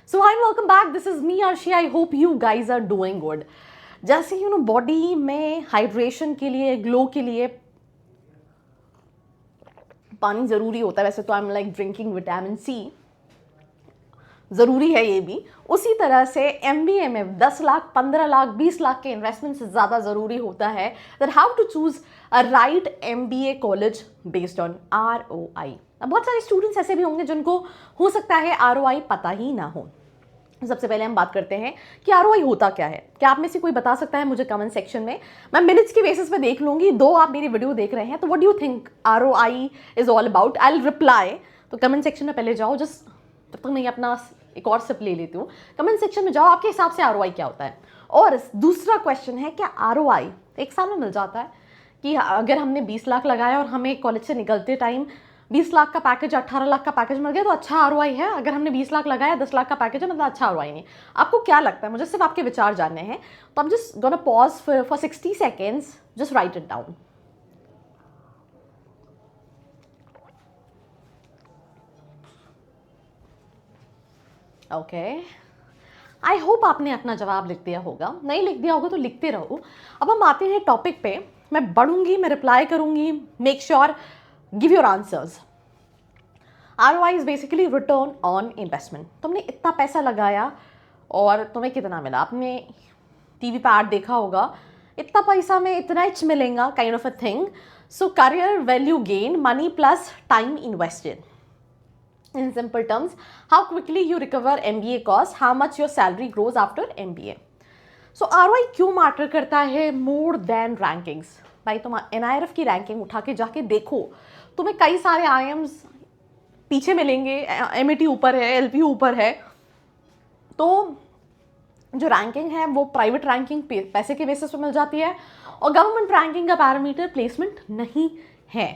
So hi and welcome back. This is me Arshi. I hope you guys are doing good. जैसे body में hydration के लिए, glow के लिए पानी ज़रूरी होता है. वैसे तो I am like drinking vitamin C, ज़रूरी है ये भी. उसी तरह से MBA में 10 लाख, 15 लाख, 20 लाख के इन्वेस्टमेंट से ज़्यादा ज़रूरी होता है that how to choose a right MBA college based on ROI. अब बहुत सारे स्टूडेंट्स ऐसे भी होंगे जिनको हो सकता है ROI पता ही ना हो. सबसे पहले हम बात करते हैं कि ROI होता क्या है. क्या आप में से कोई बता सकता है मुझे कमेंट सेक्शन में? मैं मिनट्स की बेसिस पे देख लूंगी. दो आप मेरी वीडियो देख रहे हैं तो what do you think ROI is all about? I will reply. तो कमेंट सेक्शन में पहले जाओ. जस्ट तब तक मैं अपना एक और सिप ले लेती हूँ. कमेंट सेक्शन में जाओ, आपके हिसाब से ROI क्या होता है. और दूसरा क्वेश्चन है, क्या ROI एक साल में मिल जाता है? कि अगर हमने 20 लाख लगाया और हमें कॉलेज से निकलते टाइम 20 लाख का पैकेज, 18 लाख का पैकेज मिल गया तो अच्छा ROI है. अगर हमने 20 लाख लगाया, 10 लाख का पैकेज है, मतलब अच्छा ROI नहीं. आपको क्या लगता है? मुझे सिर्फ आपके विचार जानने हैं. तो I'm just gonna pause for 60 seconds. Just write it down. Okay, I hope आपने अपना जवाब लिख दिया होगा. नहीं लिख दिया होगा तो लिखते रहो. अब हम आते हैं टॉपिक पे. मैं बढ़ूंगी, मैं रिप्लाई करूंगी. Make sure give your answers. ROI is basically return on investment. तुमने इतना पैसा लगाया और तुम्हें कितना मिला? आपने टीवी पे ऐड देखा होगा, इतना पैसा में इतना ही मिलेगा, kind of a thing. So career value gain, money plus time invested. In simple terms, how quickly you recover MBA cost, how much your salary grows after MBA. So ROI क्यों matter करता है more than rankings? भाई तुम NIRF की ranking उठा के जाके देखो, तुम्हें कई सारे IIMs पीछे मिलेंगे. MIT ऊपर है, LPU ऊपर है. तो जो रैंकिंग है वो प्राइवेट रैंकिंग पैसे के बेसिस पे मिल जाती है और गवर्नमेंट रैंकिंग का पैरामीटर प्लेसमेंट नहीं है.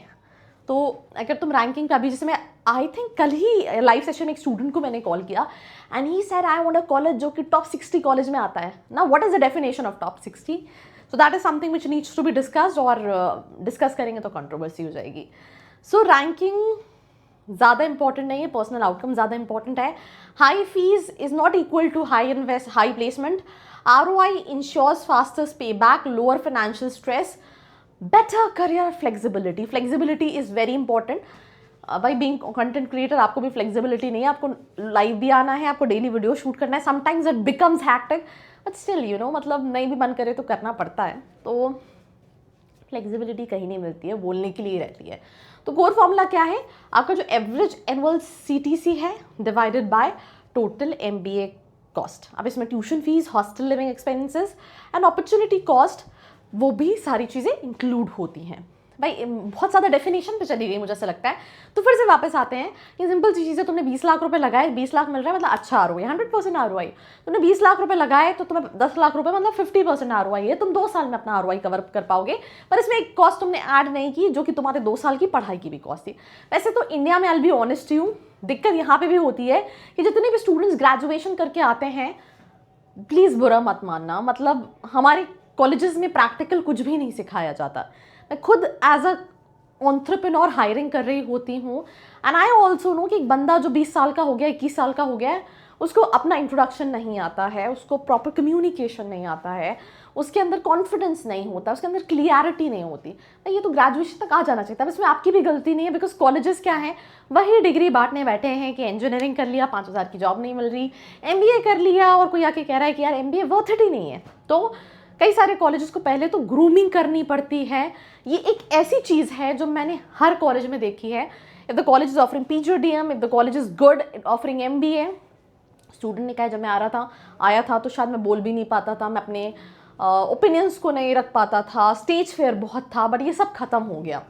तो अगर तुम रैंकिंग का भी, जैसे मैं आई थिंक कल ही लाइव सेशन में एक स्टूडेंट को मैंने कॉल किया and he said I want a college जो कि टॉप 60 कॉलेज में आता है. ना what is the definition of top 60? So that is something which needs to be discussed, और डिस्कस करेंगे तो कंट्रोवर्सी हो जाएगी. सो रैंकिंग ज़्यादा इंपॉर्टेंट नहीं है, पर्सनल आउटकम ज़्यादा इंपॉर्टेंट है. High fees is not equal to high invest, high placement. ROI ensures faster pay back, lower financial stress, better career flexibility. Flexibility is very important. भाई being content creator आपको भी flexibility नहीं है. आपको live भी आना है, आपको डेली वीडियो शूट करना है. Sometimes it becomes hectic but still मतलब नहीं भी मन करे तो करना पड़ता है. तो फ्लेक्सिबिलिटी कहीं नहीं मिलती है, बोलने के लिए रहती है. तो कोर फॉर्मूला क्या है? आपका जो एवरेज एनुअल CTC है divided by total MBA cost. अब इसमें tuition fees, hostel living expenses and opportunity cost, वो भी सारी चीज़ें इंक्लूड होती हैं. भाई बहुत ज़्यादा डेफिनेशन पे चली गई मुझे ऐसा लगता है. तो फिर से वापस आते हैं कि सिंपल सी चीज़ है. तुमने 20 लाख रुपए लगाए, 20 लाख मिल रहा है मतलब अच्छा ROI, 100% ROI. तुमने 20 लाख रुपए लगाए तो तुम्हें 10 लाख रुपए मतलब 50% ROI है. तुम 2 साल में अपना ROI कवर कर पाओगे. पर इसमें एक कॉस्ट तुमने ऐड नहीं की जो कि तुम्हारे 2 साल की पढ़ाई की भी कॉस्ट थी. वैसे तो इंडिया में, I will be honest you, दिक्कत यहाँ पे भी होती है कि जितने भी स्टूडेंट्स ग्रेजुएशन करके आते हैं, प्लीज़ बुरा मत मानना, मतलब हमारे कॉलेजेस में प्रैक्टिकल कुछ भी नहीं सिखाया जाता. मैं खुद एज अ एंटरप्रेन्योर हायरिंग कर रही होती हूँ एंड आई ऑल्सो नो कि एक बंदा जो 20 साल का हो गया, 21 साल का हो गया है, उसको अपना इंट्रोडक्शन नहीं आता है, उसको प्रॉपर कम्युनिकेशन नहीं आता है, उसके अंदर कॉन्फिडेंस नहीं होता, उसके अंदर क्लियरिटी नहीं होती. ये तो ग्रेजुएशन तक आ जाना चाहिए था. इसमें आपकी भी गलती नहीं है, बिकॉज कॉलेजेस क्या हैं, वही डिग्री बांटने बैठे हैं कि इंजीनियरिंग कर लिया, 5,000 की जॉब नहीं मिल रही, MBA कर लिया और कोई आके कह रहा है कि यार MBA वर्थ इट ही नहीं है. तो कई सारे कॉलेजेस को पहले तो ग्रूमिंग करनी पड़ती है. ये एक ऐसी चीज़ है जो मैंने हर कॉलेज में देखी है. If the college is offering PGDM, if the college is good offering MBA. Student ने कहा जब मैं आया था तो शायद मैं बोल भी नहीं पाता था, मैं अपने ओपिनियंस को नहीं रख पाता था, स्टेज फेयर बहुत था, बट ये सब ख़त्म हो गया.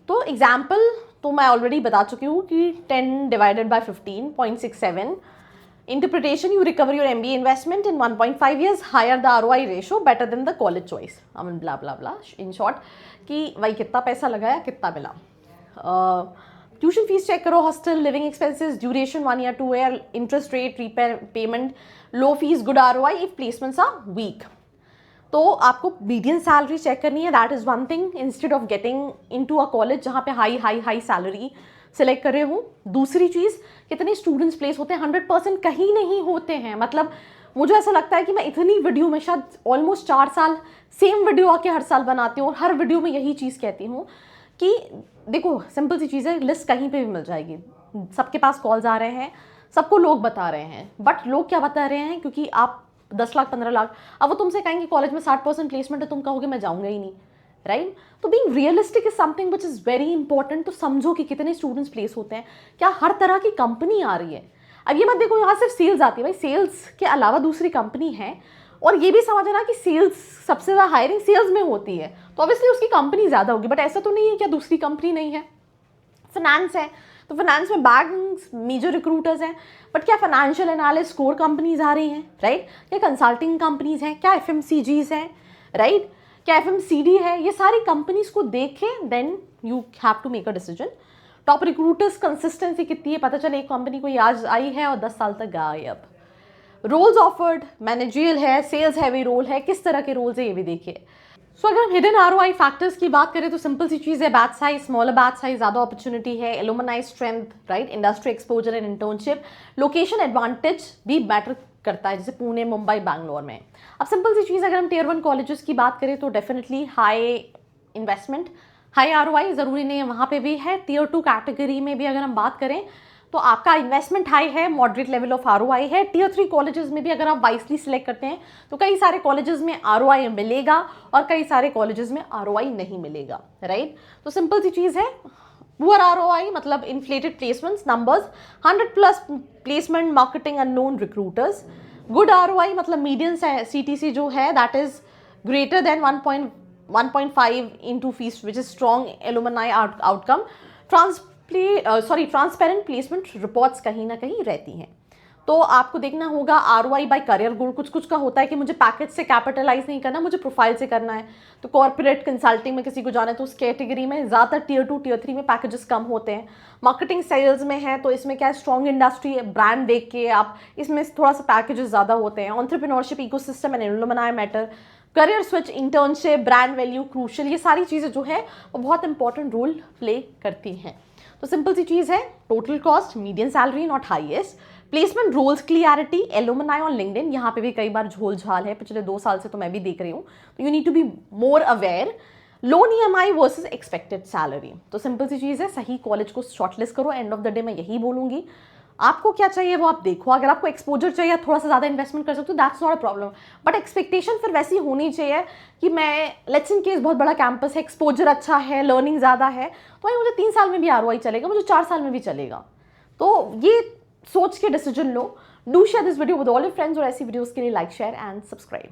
तो एग्जाम्पल तो मैं ऑलरेडी बता चुकी हूँ कि 10 divided by 15.67. Interpretation, you recover your MBA investment in 1.5 years, higher the ROI ratio, better than the college choice. I mean blah blah blah. In short, कि भाई कितना पैसा लगाया, कितना मिला. ट्यूशन फीस चेक करो, hostel living expenses, duration 1 year 2 year, interest rate, payment, low fees, good ROI if placements are weak. तो आपको मीडियन सैलरी चेक करनी है. That is one thing instead of getting into a college जहाँ पे high salary select कर रहे हो। दूसरी चीज़, कितने स्टूडेंट्स प्लेस होते हैं, 100% कहीं नहीं होते हैं। मतलब मुझे ऐसा लगता है कि मैं इतनी वीडियो में शायद ऑलमोस्ट 4 साल सेम वीडियो आके हर साल बनाती हूँ और हर वीडियो में यही चीज़ कहती हूँ कि देखो सिंपल सी चीज़ है, लिस्ट कहीं पे भी मिल जाएगी, सबके पास कॉल्स आ रहे हैं, सबको लोग बता रहे हैं, बट लोग क्या बता रहे हैं, क्योंकि आप 10 लाख 15 लाख, अब वो तुमसे कहेंगे कॉलेज में 60% प्लेसमेंट है, तुम कहोगे मैं जाऊँगा ही नहीं, राइट? तो being realistic is something which is very important. तो समझो कि कितने स्टूडेंट्स प्लेस होते हैं, क्या हर तरह की कंपनी आ रही है। अब ये मत देखो यहाँ सिर्फ सेल्स आती है, भाई सेल्स के अलावा दूसरी कंपनी है, और ये भी समझना कि सेल्स सबसे ज़्यादा हायरिंग सेल्स में होती है, तो ऑब्वियसली उसकी कंपनी ज़्यादा होगी, बट ऐसा तो नहीं है क्या दूसरी कंपनी नहीं है। फाइनेंस है तो फाइनेंस में बैंक्स मेजर रिक्रूटर्स हैं, बट क्या फाइनेंशियल एनालिस्ट कोर कंपनीज आ रही हैं, राइट? क्या कंसल्टिंग कंपनीज हैं, क्या FMCGs हैं, राइट? क्या FMCD है, ये सारी कंपनीज को देखें, then you have to make a decision. Top recruiters consistency कितनी है, पता चले एक कंपनी कोई आज आई है और 10 साल तक गायब। रोल्स ऑफर्ड मैनेजरियल है, सेल्स हैवी रोल है, किस तरह के रोल्स है ये भी देखिए। सो अगर हम हिडन ROI फैक्टर्स की बात करें तो सिंपल सी चीज़ है, batch size, smaller batch size, ज़्यादा अपॉर्चुनिटी है, alumni strength, right, industry exposure and internship, location advantage भी मैटर करता है, जैसे पुणे, मुंबई, बैंगलोर में। अब सिंपल सी चीज़, अगर हम Tier 1 कॉलेजेस की बात करें तो definitely high investment, high ROI, ज़रूरी नहीं है वहाँ पे भी है। Tier 2 कैटेगरी में भी अगर हम बात करें तो आपका इन्वेस्टमेंट हाई है, मॉडरेट लेवल ऑफ ROI है। Tier 3 कॉलेजेस में भी अगर आप वाइसली सिलेक्ट करते हैं तो कई सारे कॉलेजेस में ROI मिलेगा और कई सारे कॉलेजेस में ROI नहीं मिलेगा, राइट? तो सिंपल सी चीज़ है, पुअर ROI मतलब inflated placements numbers, 100+ placement, marketing, unknown recruiters. Good ROI मतलब मीडियन CTC जो है that is greater than 1.5 into fees which is strong alumni outcome. Transparent placement reports कहीं ना कहीं रहती हैं। तो आपको देखना होगा ROI बाय करियर गोल। कुछ कुछ का होता है कि मुझे पैकेज से कैपिटलाइज नहीं करना, मुझे प्रोफाइल से करना है। तो कॉर्पोरेट कंसल्टिंग में किसी को जाना है तो उस कैटेगरी में ज़्यादातर Tier 2 Tier 3 में पैकेजेस कम होते हैं। मार्केटिंग सेल्स में है तो इसमें क्या है, स्ट्रॉन्ग इंडस्ट्री ब्रांड देख के आप इसमें थोड़ा सा पैकेजेस ज़्यादा होते हैं। Entrepreneurship, ecosystem and alumni matter, career switch, internship, brand value, crucial, ये सारी चीज़ें जो है वो बहुत इंपॉर्टेंट रोल प्ले करती हैं। तो सिंपल सी चीज़ है, total cost, median salary not highest, placement roles clarity, alumni on LinkedIn, यहाँ पे भी कई बार झोल झाल है, पिछले 2 साल से तो मैं भी देख रही हूँ। तो you need to be more aware. Loan EMI versus expected salary. तो सिंपल सी चीज़ है, सही कॉलेज को शॉर्टलिस्ट करो। एंड ऑफ द डे मैं यही बोलूँगी, आपको क्या चाहिए वो आप देखो। अगर आपको एक्सपोजर चाहिए, थोड़ा सा ज़्यादा इन्वेस्टमेंट कर सकते हो, that's not a problem, but expectation फिर वैसी होनी चाहिए कि मैं लेट्स इन केस बहुत बड़ा कैंपस है, एक्सपोजर अच्छा है, लर्निंग ज़्यादा है, तो भाई मुझे 3 साल में भी ROI चलेगा, मुझे 4 साल में भी चलेगा। तो ये सोच के decision low. Do share this video with all your friends और ऐसी वीडियोज़ के लिए लाइक, शेयर एंड सब्सक्राइब।